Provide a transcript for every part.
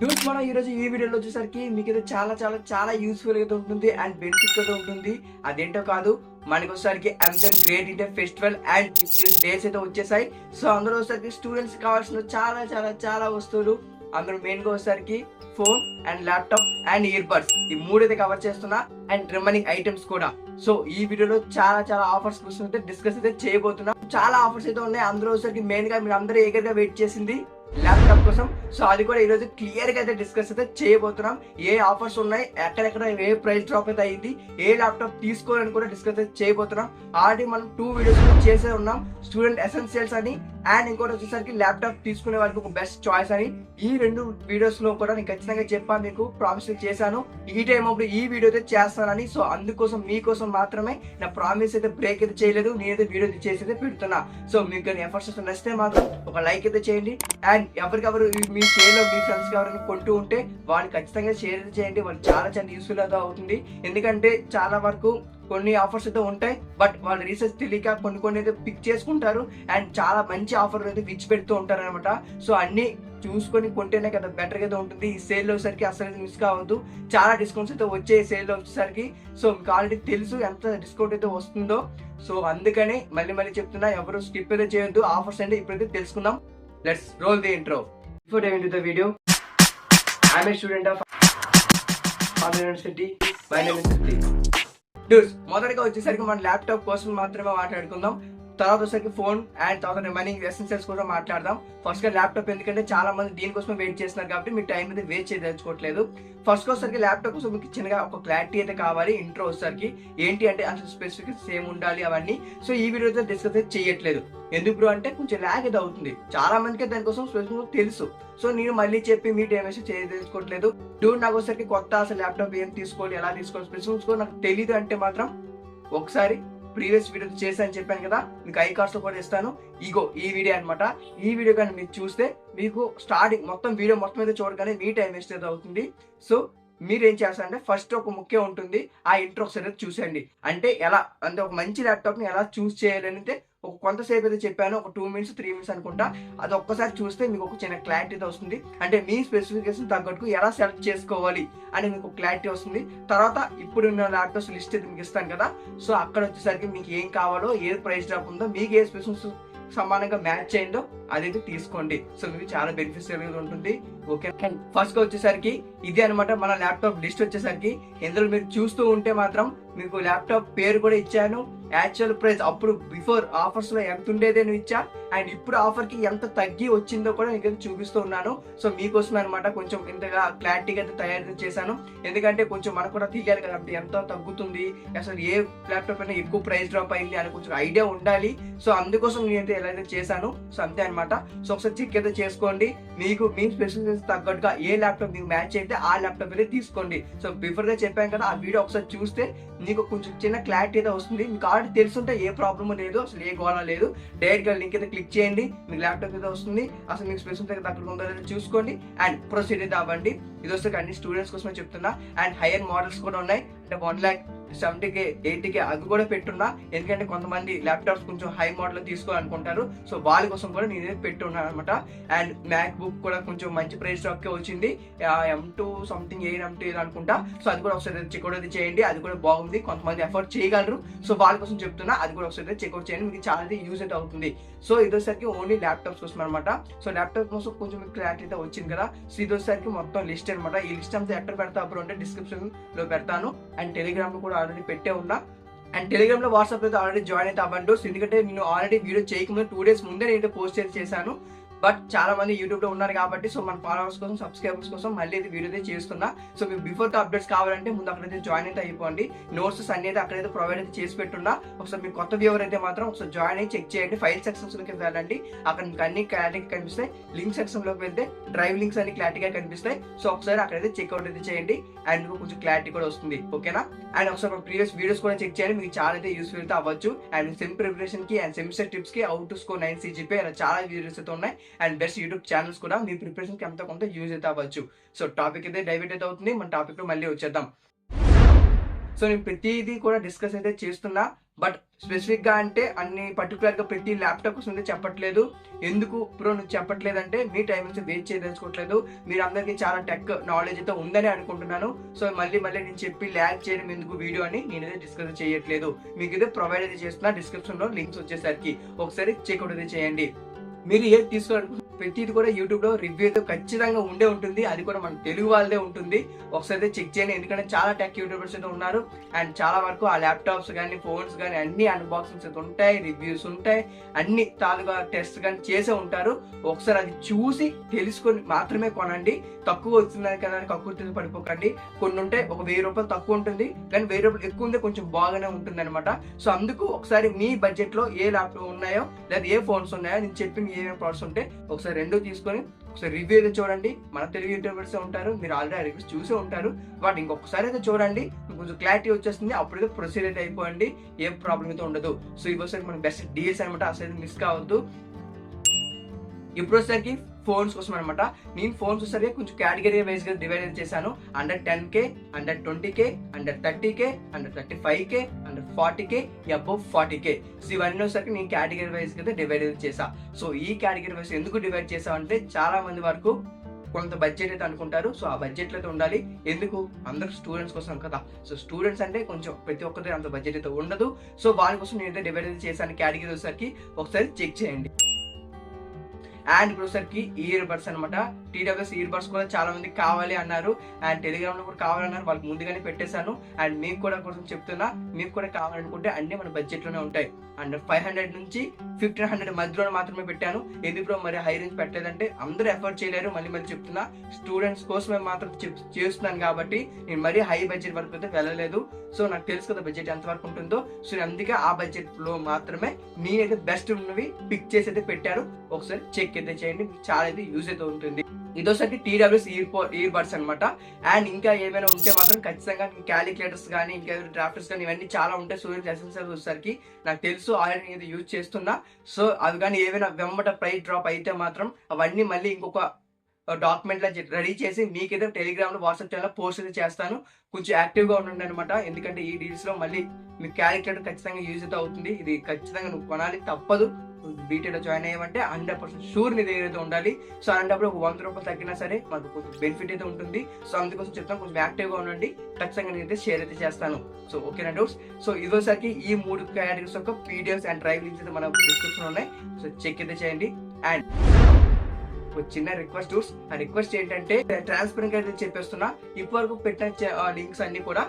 News మనం ఈ రోజు ఈ వీడియోలో వచ్చేసరికి మీకు అయితే చాలా చాలా చాలా యూస్ఫుల్ అయితే ఉంటుంది అండ్ బెనిఫిట్ అయితే ఉంటుంది. అదేంటో కాదు, మనకి వచ్చేసరికి Amazon great India festival and 15 days అయితే వచ్చేసాయి. సో అందులో వచ్చేసరికి స్టూడెంట్స్ కావాల్సిన చాలా చాలా చాలా వస్తువులు, అందులో మెయిన్ గా వచ్చేసరికి phone and laptop and ear buds, ఈ మూడు అయితే కవర్ చేస్తున్నా అండ్ రిమైనింగ్ ఐటమ్స్ కూడా. సో ఈ వీడియోలో చాలా చాలా ఆఫర్స్ కోసం అయితే డిస్కస్ అయితే చేయబోతున్నా. చాలా ఆఫర్స్ అయితే ఉన్నాయి. అందులో వచ్చేసరికి మెయిన్ గా మీరు అందరూ ఏగర్గా వెయిట్ చేసింది ల్యాప్టాప్ కోసం. సో అది కూడా ఈరోజు క్లియర్ గా అయితే డిస్కస్ అయితే చేయబోతున్నాం. ఏ ఆఫర్స్ ఉన్నాయి, ఎక్కడెక్కడ ఏ ప్రైస్ డ్రాప్ అయితే అయింది, ఏ ల్యాప్టాప్ తీసుకోవాలని కూడా డిస్కస్ అయితే చేయబోతున్నాం. ఆల్రెడీ మనం 2 వీడియోస్ చేసే ఉన్నాం, స్టూడెంట్ ఎసెన్షియల్స్ అని అండ్ ఇంకోటి వచ్చేసరికి ల్యాప్టాప్ తీసుకునే వాళ్ళకి ఒక బెస్ట్ చాయిస్ అని. ఈ 2 వీడియోస్ లో కూడా నేను ఖచ్చితంగా చెప్పాను, మీకు ప్రామిస్ చేశాను ఈ టైం అప్పుడు ఈ వీడియో అయితే చేస్తానని. సో అందుకోసం మీకోసం మాత్రమే నా ప్రామిస్ అయితే బ్రేక్ అయితే చేయలేదు, నేనైతే వీడియో చేసి అయితే పెడుతున్నా. సో మీకు ఎఫర్ట్స్ నచ్చితే మాత్రం ఒక లైక్ అయితే చేయండి అండ్ ఎవరికెవరు మీ షేర్లో మీ ఫ్రెండ్స్కి ఎవరైనా కొంటూ ఉంటే వాళ్ళు ఖచ్చితంగా షేర్ చేయండి. వాళ్ళు చాలా చాలా యూస్ఫుల్ అయితే అవుతుంది. ఎందుకంటే చాలా వరకు కొన్ని ఆఫర్స్ అయితే ఉంటాయి, బట్ వాళ్ళు రీసెర్చ్ తెలియక కొన్ని అయితే పిక్ చేసుకుంటారు అండ్ చాలా మంచి ఆఫర్లు అయితే విచ్చి పెడుతూ ఉంటారు అనమాట. సో అన్ని చూసుకొని కొంటేనే కదా బెటర్గా అయితే ఉంటుంది. ఈ సేల్లో వచ్చేసరికి అసలు మిస్ కావద్దు, చాలా డిస్కౌంట్స్ అయితే వచ్చే సేల్లో వచ్చేసరికి. సో మీకు ఆల్రెడీ తెలుసు ఎంత డిస్కౌంట్ అయితే వస్తుందో. సో అందుకని మళ్ళీ చెప్తున్నా, ఎవరు స్కిప్ అయితే చేయొద్దు. ఆఫర్స్ అంటే ఇప్పుడైతే తెలుసుకుందాం. Let's roll the intro. Before diving into the video, I'm a student of Andhra University. My name is Siddhi. Dudes, మొదటగా వచ్చేసరికి మన ల్యాప్టాప్ కోసం మాత్రమే మాట్లాడుకుందాం. తర్వాత వచ్చేసరికి ఫోన్ అండ్ తర్వాత రిమైనింగ్ ఎసెన్షియల్స్ కూడా మాట్లాడదాం. ఫస్ట్ గా ల్యాప్టాప్, ఎందుకంటే చాలా మంది దీనికోసమే వెయిట్ చేస్తున్నారు కాబట్టి మీ టైం అయితే వేస్ట్ చేయదలుచుకోవట్లేదు. ఫస్ట్ వచ్చేసరికి ల్యాప్టాప్ కోసం మీకు చిన్నగా ఒక క్లారిటీ అయితే కావాలి. ఇంట్రో వచ్చేసరికి ఏంటి అంటే అసలు స్పెసిఫిక్స్ సేమ్ ఉండాలి అవన్నీ. సో ఈ వీడియోతో డిస్కస్ అయితే చేయట్లేదు. ఎందుకు అంటే కొంచెం ల్యాగ్ అయితే అవుతుంది, చాలా మందికి దానికోసం స్పెసిఫిక్ తెలుసు. సో నేను మళ్ళీ చెప్పి మీ టైం వేస్ట్ చేయదలుచుకోవట్లేదు. డూడ్ నాకు వచ్చేసరికి కొత్త అసలు ల్యాప్టాప్ ఏం తీసుకోవాలి, ఎలా తీసుకోవాలి, స్పెసిఫిక్స్ కూడా నాకు తెలియదు అంటే మాత్రం ఒకసారి ప్రీవియస్ వీడియో చేశాను చెప్పాను కదా, మీకు ఐ కార్డ్స్ కూడా ఇస్తాను. ఇగో ఈ వీడియో అనమాట. ఈ వీడియో కానీ మీరు చూస్తే మీకు స్టార్టింగ్ మొత్తం వీడియో మొత్తం అయితే చూడగానే మీ టైం వేస్ట్ అయితే అవుతుంది. సో మీరు ఏం చేస్తారంటే ఫస్ట్ ఒక ముఖ్యం ఉంటుంది, ఆ ఇంట్రో ఒకసారి చూసేయండి. అంటే ఎలా అంటే ఒక మంచి ల్యాప్టాప్ని ఎలా చూస్ చేయాలని అయితే ఒక కొంతసేపు అయితే చెప్పాను, ఒక 2 మినిట్స్ 3 మినిట్స్ అనుకుంటా. అది ఒక్కసారి చూస్తే మీకు ఒక చిన్న క్లారిటీ అయితే వస్తుంది. అంటే మీ స్పెసిఫికేషన్ తగ్గట్టు ఎలా సెలెక్ట్ చేసుకోవాలి అని మీకు క్లారిటీ వస్తుంది. తర్వాత ఇప్పుడున్న ల్యాప్టాప్స్ లిస్ట్ అయితే మీకు ఇస్తాను కదా, సో అక్కడ వచ్చేసరికి మీకు ఏం కావాలో, ఏ ప్రైస్ డ్రాప్ ఉందో, మీకు ఏ స్పెసిఫిక్స్ సమానంగా మ్యాచ్ అయిందో అదైతే తీసుకోండి. సో మీకు చాలా బెనిఫిట్స్ ఉంటుంది. ఓకే, ఫస్ట్ గా వచ్చేసరికి ఇది అనమాట మన ల్యాప్టాప్ లిస్ట్ వచ్చేసరికి. ఇందులో మీరు చూస్తూ ఉంటే మాత్రం మీకు ల్యాప్టాప్ పేరు కూడా ఇచ్చాను, యాక్చువల్ ప్రైస్ అప్పుడు బిఫోర్ ఆఫర్స్ లో ఎంత ఉండేదేను ఇచ్చా అండ్ ఇప్పుడు ఆఫర్ కి ఎంత తగ్గి వచ్చిందో కూడా మీకు చూపిస్తూ ఉన్నాను. సో మీకోసం అనమాట కొంచెం ఇంతగా క్లారిటీగా అయితే తయారు చేశాను. ఎందుకంటే కొంచెం మనకు కూడా తెలియాలి కదా, అంటే ఎంత తగ్గుతుంది, అసలు ఏ ల్యాప్టాప్ అయినా ఎక్కువ ప్రైస్ డ్రాప్ అయింది అని కొంచెం ఐడియా ఉండాలి. సో అందుకోసం నేనైతే ఎలా అయితే చేశాను. సో అంతే అనమాట. సో ఒకసారి చెక్ అయితే చేసుకోండి, మీకు మీ స్పెసిఫికేషన్ తగ్గట్టుగా ఏ ల్యాప్టాప్ మీకు మ్యాచ్ అయితే ఆ ల్యాప్టాప్ అయితే తీసుకోండి. సో బిఫోర్ గా చెప్పాను కదా, ఆ వీడియో ఒకసారి చూస్తే మీకు కొంచెం చిన్న క్లారిటీ అయితే వస్తుంది. మీకు ఆల్రెడీ తెలుసుంటే ఏ ప్రాబ్లమ్ లేదు, అసలు ఏ గోళ లేదు. డైరెక్ట్ గా లింక్ అయితే క్లిక్ చేయండి, మీకు ల్యాప్టాప్ అయితే వస్తుంది. అసలు మీకు స్పెసిఫిక్ తగ్గట్టు ఉందో చూసుకోండి అండ్ ప్రొసీడ్ అయితే అవ్వండి. ఇది వస్తే అన్ని స్టూడెంట్స్ కోసమే చెప్తున్నా. అండ్ హైయర్ మోడల్స్ కూడా ఉన్నాయి, అంటే 1,70,000 80,000 అవి కూడా పెట్టున్నా. ఎందుకంటే కొంతమంది ల్యాప్టాప్స్ కొంచెం హై మోడల్ తీసుకోవాలనుకుంటారు. సో వాళ్ళ కోసం కూడా నేను పెట్టున్నాను అనమాట. అండ్ మ్యాక్ బుక్ కూడా కొంచెం మంచి ప్రైస్ డ్రాప్ కే వచ్చింది, M2 సంథింగ్ M2 అనుకుంటా. సో అది కూడా ఒకసారి చెక్అవుట్ చేయండి, అది కూడా బాగుంది. కొంతమంది ఎఫర్ట్ చేయగలరు, సో వాళ్ళ కోసం చెప్తున్నా. అది కూడా ఒకసారి చెక్అవుట్ చేయండి, మీకు చాలా యూజ్ అయితే అవుతుంది. సో ఇది వచ్చేసరికి ఓన్లీ ల్యాప్టాప్స్ కోసం అనమాట. సో ల్యాప్టాప్ కోసం కొంచెం క్లారిటీ అయితే వచ్చింది కదా. సో ఇది వచ్చేసరికి మొత్తం లిస్ట్ అనమాట. ఈ లిస్ట్ అంతా ఎక్కడ పెడతా అప్పుడు అంటే డిస్క్రిప్షన్ లో పెడతాను అండ్ టెలిగ్రామ్ లో కూడా ఆల్రెడీ పెట్టే ఉన్నా. అండ్ టెలిగ్రామ్ లో వాట్సాప్ అయితే ఆల్రెడీ జాయిన్ అయితే అవ్వండి. ఎందుకంటే నేను ఆల్రెడీ వీడియో చేయకముందు 2 డేస్ ముందే నేను పోస్ట్ చేశాను. బట్ చాలా మంది యూట్యూబ్ లో ఉన్నారు కాబట్టి సో మన ఫాలోవర్స్ కోసం, సబ్స్క్రైబర్స్ కోసం మళ్ళీ అయితే వీడియో అయితే చేస్తున్నా. సో మీకు బిఫోర్ అప్డేట్స్ కావాలంటే ముందు అక్కడైతే జాయిన్ అయితే అయిపోండి. నోట్స్ అన్ని అయితే అక్కడైతే ప్రొవైడ్ అయితే చేసి పెట్టున్నా. ఒకసారి మీకు కొత్త వ్యూవర్ అయితే మాత్రం ఒకసారి జాయిన్ అయ్యి చెక్ చేయండి. ఫైల్ సెక్షన్స్ లోకి వెళ్ళండి, అక్కడ మీకు అన్ని క్లారిటీగా కనిపిస్తాయి. లింక్ సెక్షన్ లోకి వెళ్తే డ్రైవ్ లింక్స్ అన్ని క్లారిటీగా కనిపిస్తాయి. సో ఒకసారి అక్కడైతే చెక్అవుట్ అయితే చేయండి అండ్ మీకు కొంచెం క్లారిటీ కూడా వస్తుంది. ఓకేనా? అండ్ ఒకసారి ప్రీవియస్ వీడియోస్ కూడా చెక్ చేయండి, మీకు చాలా అయితే యూస్ఫుల్ అయితే అవ్వచ్చు. అండ్ సెమ్ ప్రిపరేషన్ కి అండ్ సెమిస్టర్ టిప్స్ కి, హౌ టు స్కోర్ 9 CGPA అలా చాలా వీడియోస్ అయితే ఉన్నాయి. అండ్ బెస్ట్ యూట్యూబ్ ఛానల్స్ కూడా మీ ప్రిపరేషన్ కి ఎంతో కొంత యూజ్ అయితే అవ్వచ్చు. సో టాపిక్ అయితే డైవర్ట్ అయితే అవుతుంది, మన టాపిక్ లో మళ్ళీ వచ్చేద్దాం. సో నేను ప్రతిదీ కూడా డిస్కస్ అయితే చేస్తున్నా, బట్ స్పెసిఫిక్గా అంటే అన్ని పర్టికులర్గా ప్రతి ల్యాప్టాప్ కోసం అయితే చెప్పట్లేదు. ఎందుకు బ్రో నువ్వు చెప్పట్లేదంటే మీ టైం నుంచి వేస్ట్ చేయదలుచుకోవట్లేదు. మీరు అందరికీ చాలా టెక్ నాలెడ్జ్ అయితే ఉందని అనుకుంటున్నాను. సో మళ్ళీ నేను చెప్పి ల్యాగ్ చేయడం ఎందుకు వీడియో అని నేనైతే డిస్కస్ చేయట్లేదు. మీకు అయితే ప్రొవైడ్ అయితే చేస్తున్నా, డిస్క్రిప్షన్లో లింక్స్ వచ్చేసరికి ఒకసారి చెక్అవుట్ అయితే చేయండి. మీరు ఏది తీసుకోవాలనుకుంటున్నారు ప్రతిది కూడా యూట్యూబ్లో రివ్యూ అయితే ఖచ్చితంగా ఉండే ఉంటుంది. అది కూడా మన తెలుగు వాళ్ళదే ఉంటుంది. ఒకసారి చెక్ చేయండి, ఎందుకంటే చాలా టెక్ యూట్యూబర్స్ అయితే ఉన్నారు అండ్ చాలా వరకు ఆ ల్యాప్టాప్స్ కానీ ఫోన్స్ కానీ అన్ని అన్బాక్సింగ్స్ అయితే ఉంటాయి, రివ్యూస్ ఉంటాయి, అన్ని తాలుగా టెస్ట్ కానీ చేసే ఉంటారు. ఒకసారి అది చూసి తెలుసుకొని మాత్రమే కొనండి. తక్కువ వస్తుందని కదా కక్కుర్తి పడిపోకండి. కొన్ని ఉంటే ఒక 1000 రూపాయలు తక్కువ ఉంటుంది, కానీ 1000 రూపాయలు ఎక్కువ ఉంటే కొంచెం బాగానే ఉంటుంది అనమాట. సో అందుకు ఒకసారి మీ బడ్జెట్లో ఏ ల్యాప్టాప్ ఉన్నాయో లేదా ఏ ఫోన్స్ ఉన్నాయో నేను చెప్పిన ఏమేమి ప్రోడక్ట్స్ ఉంటే ఒకసారి రెండు తీసుకొని ఒకసారి రివ్యూ అయితే చూడండి. మన తెలుగు యూట్యూబర్స్ ఉంటారు, మీరు ఆల్రెడీ రివ్యూస్ చూసే ఉంటారు, బట్ ఇంకొకసారి అయితే చూడండి, కొంచెం క్లారిటీ వచ్చేస్తుంది. అప్పుడైతే ప్రొసీడ్ అయితే అయిపోండి, ఏం ప్రాబ్లం అయితే ఉండదు. సో ఇవసరికి మన బెస్ట్ డీల్స్ అనమాట, అసలు మిస్ కావద్దు. ఇప్పుడు వచ్చేసరికి ఫోన్స్ కోసం అనమాట. నేను ఫోన్స్ వచ్చేసరికి కొంచెం కేటగిరీ వైజ్ గా డివైడ్ చేశాను. Under 10K, under 20K, under 30K, under 35K, under 40K, above 40K. So ఇవన్నీ వచ్చేసరికి నేను కేటగిరీ వైజ్ గా డివైడ్ చేశా. సో ఈ కేటగిరీ వైజ్ ఎందుకు డివైడ్ చేసామంటే చాలా మంది వరకు కొంత బడ్జెట్ అయితే అనుకుంటారు. సో ఆ బడ్జెట్లో అయితే ఉండాలి. ఎందుకు? అందరు స్టూడెంట్స్ కోసం కదా. సో స్టూడెంట్స్ అంటే కొంచెం ప్రతి ఒక్కరి అంత బడ్జెట్ అయితే ఉండదు. సో వాళ్ళ కోసం నేనైతే డివైడ్ చేశాను కేటగిరీ వచ్చేసరికి ఒకసారి చెక్ చేయండి. అండ్ ఇప్పుడు వచ్చేసరికి ఇయర్ బడ్స్ అనమాట. TWS ఇయర్ బడ్స్ కూడా చాలా మందికి కావాలి అన్నారు అండ్ టెలిగ్రామ్ లో కూడా కావాలన్నారు. వాళ్ళకి ముందుగానే పెట్టేశాను అండ్ మీకు కూడా కోసం చెప్తున్నా, మీకు కూడా కావాలనుకుంటే అన్ని మన బడ్జెట్ లోనే ఉంటాయి. అండ్ 500 నుంచి 1500 మధ్యలో మాత్రమే పెట్టాను. ఎందుకు మరి హై రేంజ్ పెట్టలేదంటే అందరూ ఎఫర్ట్ చేయలేరు. మళ్ళీ చెప్తున్నా, స్టూడెంట్స్ కోసమే మాత్రం చేస్తున్నాను కాబట్టి నేను మరీ హై బడ్జెట్ వరకు అయితే వెళ్ళలేదు. సో నాకు తెలుసు కదా బడ్జెట్ ఎంత వరకు ఉంటుందో. సో అందుకే ఆ బడ్జెట్ లో మాత్రమే నేనైతే బెస్ట్ ఉన్నవి పిక్ చేసి అయితే పెట్టారు. ఒకసారి చెక్ అయితే చేయండి, చాలా అయితే యూజ్ అయితే ఉంటుంది. ఇదోసరికి TWS ఇయర్ బడ్స్ అనమాట. అండ్ ఇంకా ఏమైనా ఉంటే మాత్రం ఖచ్చితంగా క్యాలిక్యులేటర్స్ కానీ ఇంకా డ్రాఫ్టర్స్ కానీ ఇవన్నీ చాలా ఉంటాయి. స్టూడెంట్స్ ఎసెన్షియల్స్ వచ్చేసరికి నాకు తెలుసు, ఆల్రెడీ నేను యూజ్ చేస్తున్నా. సో అవి కానీ ఏమైనా వెంబట ప్రైస్ డ్రాప్ అయితే మాత్రం అవన్నీ మళ్ళీ ఇంకొక డాక్యుమెంట్ లా రెడీ చేసి మీకైతే టెలిగ్రామ్ లో వాట్సాప్ ఛానల్ పోస్ట్ అయితే చేస్తాను. కొంచెం యాక్టివ్గా ఉండండి అనమాట. ఎందుకంటే ఈ డీల్స్ లో మళ్ళీ మీకు క్యాలిక్యులేటర్ ఖచ్చితంగా యూజ్ అయితే అవుతుంది. ఇది ఖచ్చితంగా నువ్వు కొనాలి, తప్పదు. బీటెలో జాయిన్ అయ్యామంటే 100% షూర్ నీ దగ్గర అయితే ఉండాలి. సో అలాంటప్పుడు ఒక 100 రూపాయలు తగ్గినా సరే మనకు కొంచెం బెనిఫిట్ అయితే ఉంటుంది. సో అందుకోసం చెప్తాను, కొంచెం యాక్టివ్గా ఉండండి. ఖచ్చితంగా నేనైతే షేర్ అయితే చేస్తాను. సో ఓకేనా డౌట్స్? సో ఇదోసరికి ఈ 3 కేటగిరీస్ యొక్క PDFs అండ్ డ్రైవ్ లింక్స్ అయితే మన డిస్క్రిప్షన్ ఉన్నాయి. సో చెక్ అయితే చేయండి. అండ్ ఒక చిన్న రిక్వెస్ట్ డూస్, ఆ రిక్వెస్ట్ ఏంటంటే ట్రాన్స్పరెంట్ గా చెప్పేస్తున్నా, ఇప్పటి వరకు పెట్టిన లింక్స్ అన్ని కూడా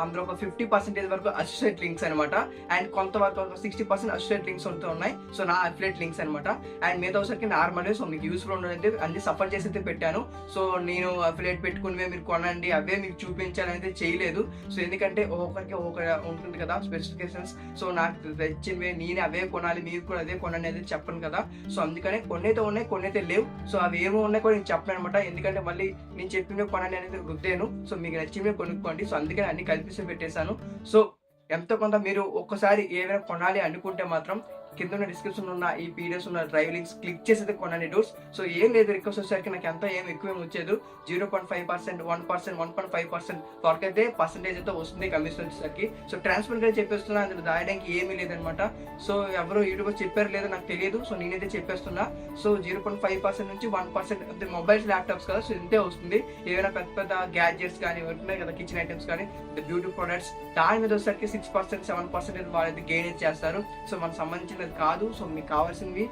అందులో ఒక 50% వరకు అసోసియేట్ లింక్స్ అనమాట. అండ్ కొంతవరకు 60% అసోసియేట్ లింక్స్ ఉన్నాయి. సో నా అఫిలియేట్ లింక్స్ అనమాట. అండ్ మీద వచ్చరికి నార్మల్ సో మీకు యూస్ఫుల్ ఉండడం అన్ని సఫర్ చేసి అయితే పెట్టాను. సో నేను అఫిలియేట్ పెట్టుకుని మీరు కొనండి అవే మీకు చూపించాలని అయితే చేయలేదు. సో ఎందుకంటే ఒక్కొక్కరికి ఒక్కొక్క ఉంటుంది కదా స్పెసిఫికేషన్స్. సో నాకు తెచ్చినవే నేనే అవే కొనాలి, మీరు కూడా అదే కొనండి అయితే చెప్పను కదా. సో అందుకనే కొన్ని అయితే ఉన్నాయి, కొన్ని అయితే లేవు. సో అవి ఏమో ఉన్నాయి కూడా నేను చెప్పను అనమాట. ఎందుకంటే మళ్ళీ నేను చెప్పినవి కొనండి అనేది రుద్దేను. సో మీకు నచ్చినవి కొనుక్కోండి. సో అందుకని అన్ని కలిపి పెట్టేశాను. సో ఎంతో కొంత మీరు ఒక్కసారి ఏమైనా కొనాలి అనుకుంటే మాత్రం కింద ఉన్న డిస్క్రిప్షన్ ఉన్న ఈ PDFs ఉన్న డ్రైవ్ లింక్స్ క్లిక్ చేసి అయితే కొనండి డోర్స్. సో ఏం లేదు, రిక్వెస్ట్ వచ్చేసరికి నాకు ఎంత ఏం ఎక్కువ వచ్చేది 0.5%, 1%, 1.5% వరకు అయితే పర్సెంటేజ్ అయితే వస్తుంది కమిషన్ వచ్చేసరికి. సో ట్రాన్స్పరెంట్ గా చెప్పేస్తున్నా, అందులో దాయడానికి ఏమీ లేదనమాట. సో ఎవరు యూట్యూబర్ చెప్పారు లేదో నాకు తెలియదు. సో నేనైతే చెప్పేస్తున్నా. సో 0.5% నుంచి 1% మొబైల్స్ ల్యాప్టాప్స్ కదా, సో ఇంతే వస్తుంది. ఏమైనా పెద్ద పెద్ద గ్యాడ్జెట్స్ కానీ ఉంటున్నాయి కదా, కిచెన్ ఐటమ్స్ కానీ బ్యూటీ ప్రొడక్ట్స్, దాని మీద వచ్చేసరికి 6%, 7% వాళ్ళైతే గెయిన్ చేస్తారు. సో మనకు సంబంధించిన కాదు. సో మీకు కావాల్సింది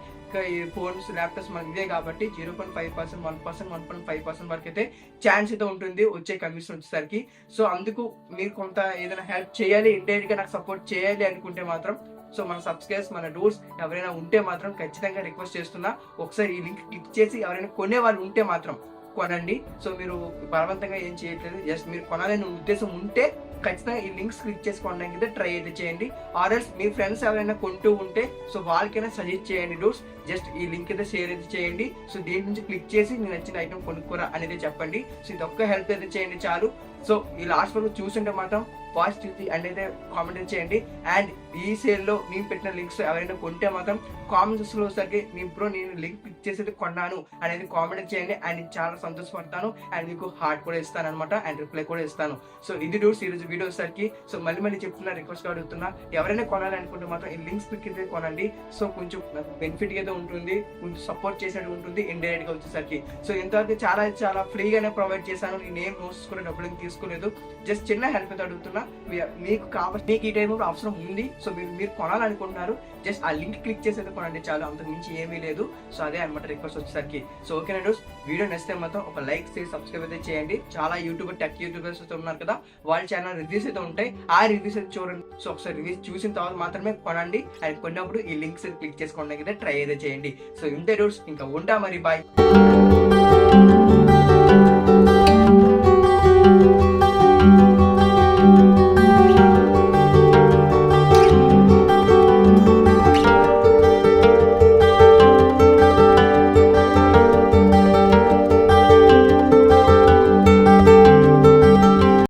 ఈ ఫోన్స్ ల్యాప్టాప్స్ మనకి ఇదే కాబట్టి 0.5%, 1%, 1.5% వరకు అయితే ఛాన్స్ అయితే ఉంటుంది వచ్చే కమిషన్ వచ్చేసరికి. సో అందుకు మీరు కొంత ఏదైనా హెల్ప్ చేయాలి, ఇండైరెక్ట్ గా నాకు సపోర్ట్ చేయాలి అనుకుంటే మాత్రం సో మన సబ్స్క్రైబర్స్ మన డోర్స్ ఎవరైనా ఉంటే మాత్రం ఖచ్చితంగా రిక్వెస్ట్ చేస్తున్నా, ఒకసారి ఈ లింక్ క్లిక్ చేసి ఎవరైనా కొనే వాళ్ళు ఉంటే మాత్రం కొనండి. సో మీరు బలవంతంగా ఏం చేయట్లేదు, జస్ట్ మీరు కొనాలని ఉద్దేశం ఉంటే ఖచ్చితంగా ఈ లింక్స్ క్లిక్ చేసి కొనడానికి అయితే ట్రై అయితే చేయండి. ఆర్ఎల్స్ మీ ఫ్రెండ్స్ ఎవరైనా కొంటూ ఉంటే సో వాళ్ళకైనా సజెస్ట్ చేయండి డోర్స్. జస్ట్ ఈ లింక్ అయితే షేర్ అయితే చేయండి. సో దీని నుంచి క్లిక్ చేసి మీకు నచ్చిన ఐటమ్ కొనుక్కోరా అనేది చెప్పండి. సో ఇది ఒక్క హెల్ప్ అయితే చేయండి చాలు. సో ఈ లాస్ట్ వరకు చూస్తుంటే మాత్రం పాజిటివిటీ అండ్ అయితే కామెంట్ చేయండి. అండ్ ఈ సేల్లో నేను పెట్టిన లింక్స్ ఎవరైనా కొంటే మాత్రం కామెంట్స్ లో సరికి నేను లింక్ క్లిక్ చేసి కొన్నాను అనేది కామెంట్ చేయండి. అండ్ నేను చాలా సంతోషపడతాను అండ్ మీకు హార్ట్ కూడా ఇస్తాను అనమాట అండ్ రిప్లై కూడా ఇస్తాను. సో ఇది డూట్స్ ఈరోజు వీడియో సరికి. సో మళ్ళీ చెప్తున్నా, రిక్వెస్ట్ అడుగుతున్నా, ఎవరైనా కొనాలనుకుంటే మాత్రం ఈ లింక్స్ క్లిక్ అయితే కొనండి. సో కొంచెం బెనిఫిట్ అయితే ఉంటుంది, కొంచెం సపోర్ట్ చేసినట్టు ఉంటుంది ఇండైరెక్ట్ గా వచ్చేసరికి. సో ఇంతవరకు చాలా ఫ్రీగానే ప్రొవైడ్ చేశాను. నేనేం నోట్స్ కూడా డబ్బులు తీసుకోలేదు, జస్ట్ చిన్న హెల్ప్ అయితే అడుగుతున్నా. మీకు కావాలి, మీకు ఈ టైం అవసరం ఉంది, సో మీరు కొనాలనుకుంటున్నారు, జస్ట్ ఆ లింక్ క్లిక్ చేసి అయితే కొనండి చాలు, అంతకు మించి ఏమీ లేదు. సో అదే అనమాట రిక్వెస్ట్ వచ్చేసరికి. సో ఓకేనా డోస్, వీడియో నచ్చితే మాత్రం ఒక లైక్ చేసి సబ్స్క్రైబ్ అయితే చేయండి. చాలా టెక్ యూట్యూబర్స్ ఉన్నారు కదా, వాళ్ళ ఛానల్ రివ్యూస్ అయితే ఉంటాయి, ఆ రివ్యూస్ అయితే చూడండి. సో ఒకసారి రివ్యూస్ చూసిన తర్వాత మాత్రమే కొనండి. అండ్ కొన్నప్పుడు ఈ లింక్స్ క్లిక్ చేసుకోవడానికి అయితే ట్రై అయితే చేయండి. సో ఇంతే డోస్, ఇంకా ఉంటా మరి, బాయ్.